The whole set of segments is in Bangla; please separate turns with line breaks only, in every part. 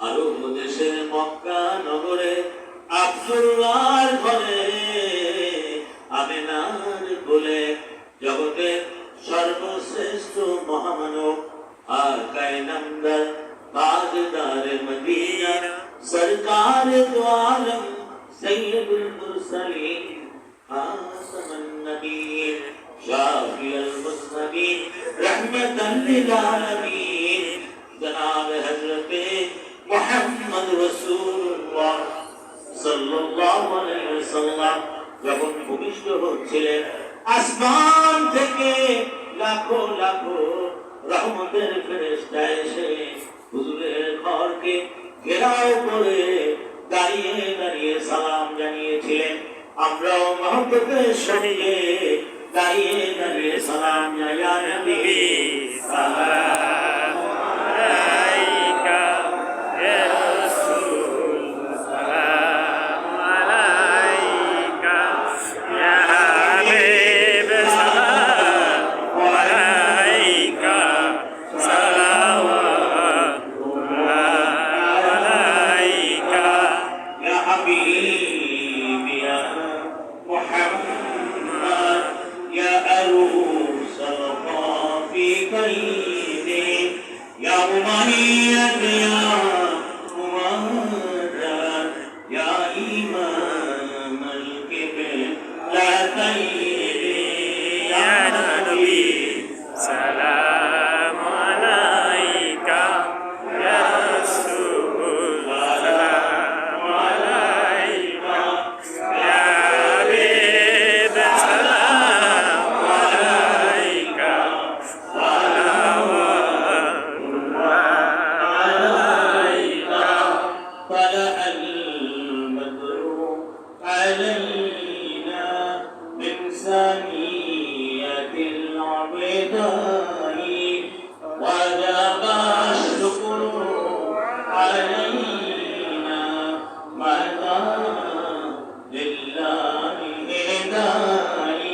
আরব দেশের মক্কা নগরে আব্দুল্লাহর ঘরে আমিনার কোলে জগতের সর্বশ্রেষ্ঠ মহামানব আকায়ে নামদার তাজদার মদিনা সরকার দো আলম সৈয়দুল মুরসালিন খাতামুন নবিয়্যিন শাফিউল মুসলিমিন রাহমাতাল লিল আলামিন জনাব হযরতে মুহাম্মদ রাসূলুল্লাহ সাল্লাল্লাহু আলাইহি ওয়াসাল্লাম যখন ভূমিষ্ঠ হচ্ছিলেন, আসমান থেকে লাখো লাখো রহমতের ফেরেশতা এসে হুজুরের ঘরকে ঘেরাও করে দাঁড়িয়ে দাঁড়িয়ে সালাম জানিয়েছিলেন। আমরাও মহব্বতের সঙ্গে দাঁড়িয়ে দাঁড়িয়ে সালাম জানাই, ইয়া নবী সালাম আলাইকা ইয়া রাসূল সালাম আলাইকা ইয়া হাবিব সালাম আলাইকা সালাওয়াতুল্লাহ আলাইকা ইয়া হাবিব ইয়া মুহাম্মদ ইয়া আরুস al-qafi kaini ya umayyad ya muwahhad ya imam al-qiblatayn ya nabi salam alayka ya rasul salam alayka ya habib salam alayka salawatullah alayka tala al-badru alayna min saniyatil abidai wajaba syukru alayna mata lillahi hidai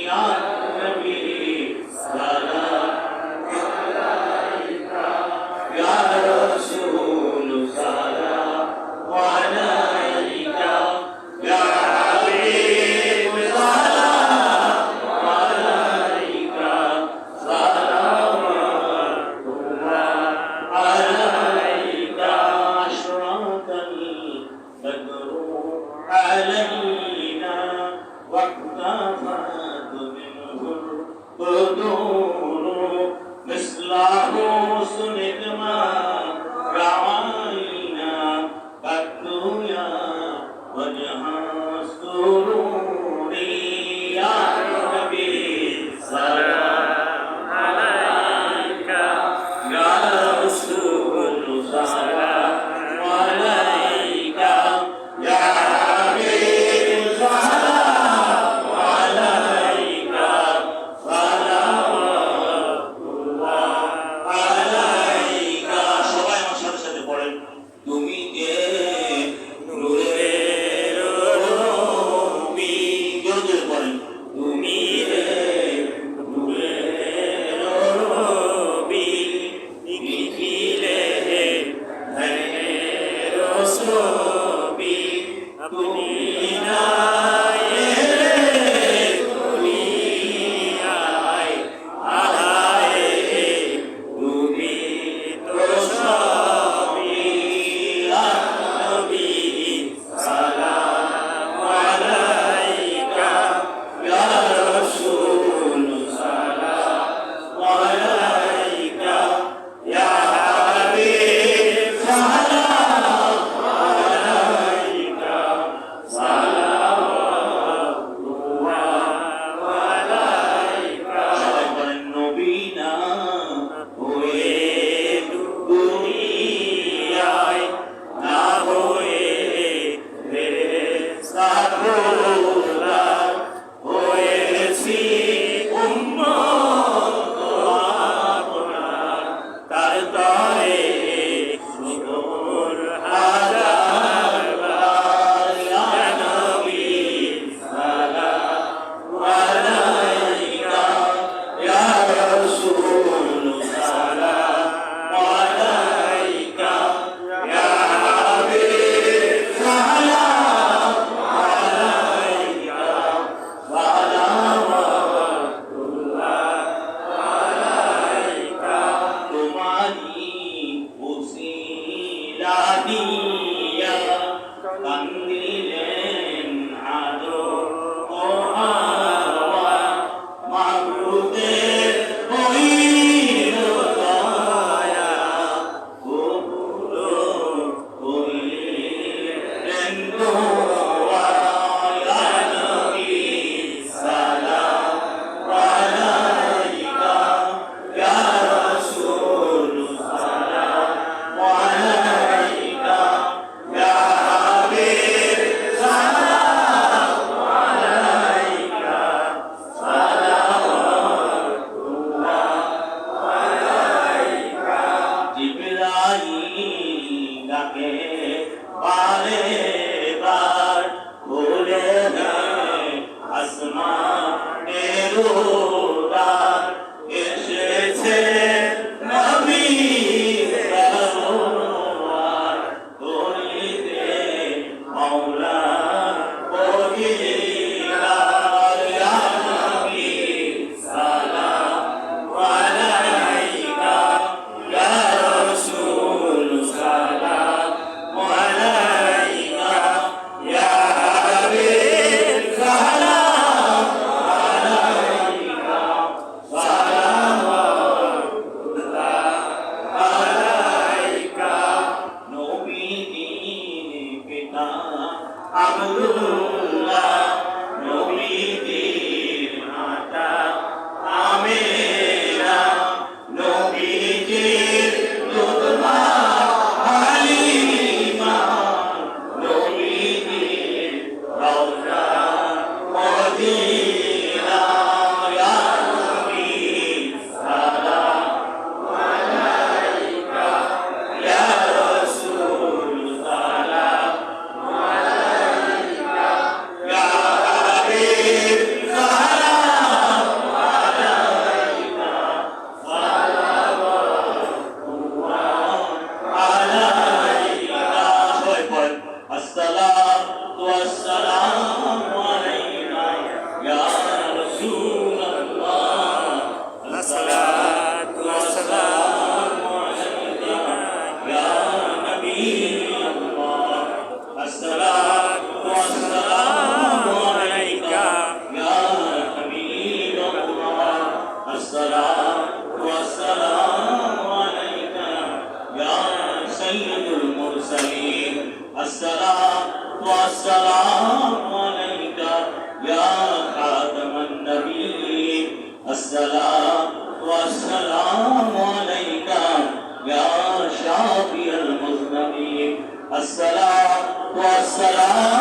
ya nabi salam alayka ya rasul salam alayka ya habib salam alayka salawatullah alayka ashraqal badru alayna waqtafat minhu al-budur mislahu sunidma ra'ayna qadduya wajha sururi ya nabi salam alayka ya rasul কাঁদিয়া কান্দিলেন আদর ও হাওয়া মাবুদের হইল দয়া কবুল হইলেন দোয়া ইয়া নবী সালাম আলাইকা ইয়া রাসূল সালাম আলাইকা ইয়া হাবিব সালাম আলাইকা সালাওয়াতুল্লাহ আলাইকা জিবরাইল ডাকে বারে বার খুলে দেয় আসমানের দ্বার এসেছে নবী সরোয়ার করিতে মাওলা বহিরার ইয়া নবী সালাম আলাইকা ইয়া রাসূল সালাম আলাইকা ইয়া হাবিব সালাম আলাইকা সালাওয়াতুল্লাহ আলাইকা নবীর পিতা আব্দুল্লাহ নবীর মাতা আমেনা নবীর দুধমা হালিমা নবীর রওজা মদিনা ইয়া নবী সালাম আলাইকা ইয়া রাসূল সালাম আলাইকা ইয়া হাবিব সালাম আলাইকা সালাওয়াতুল্লাহ আলাইকা সবাই পড়েন আসসালাতু ওয়াসসালামু আলাইকা ইয়া রাসূলুল্লাহ আসসালাতু ওয়াসসালামু আলাইকা ইয়া নবিয়্যুল্লাহ আসসালাতু ওয়াসসালামু আলাইকা ইয়া হাবিবাল্লাহ আসসালাতু ওয়াসসালামু আলাইকা ইয়া সাইয়্যিদুল মুরসালিন আসসালাতু ওয়াসসালামু আলাইকা ইয়া খাতামান নবিয়্যিন আসসালাতু ওয়াসসালামু আলাইকা ইয়া শাফিয়াল মুযনিবিন আসসালাতু ওয়াসসালামু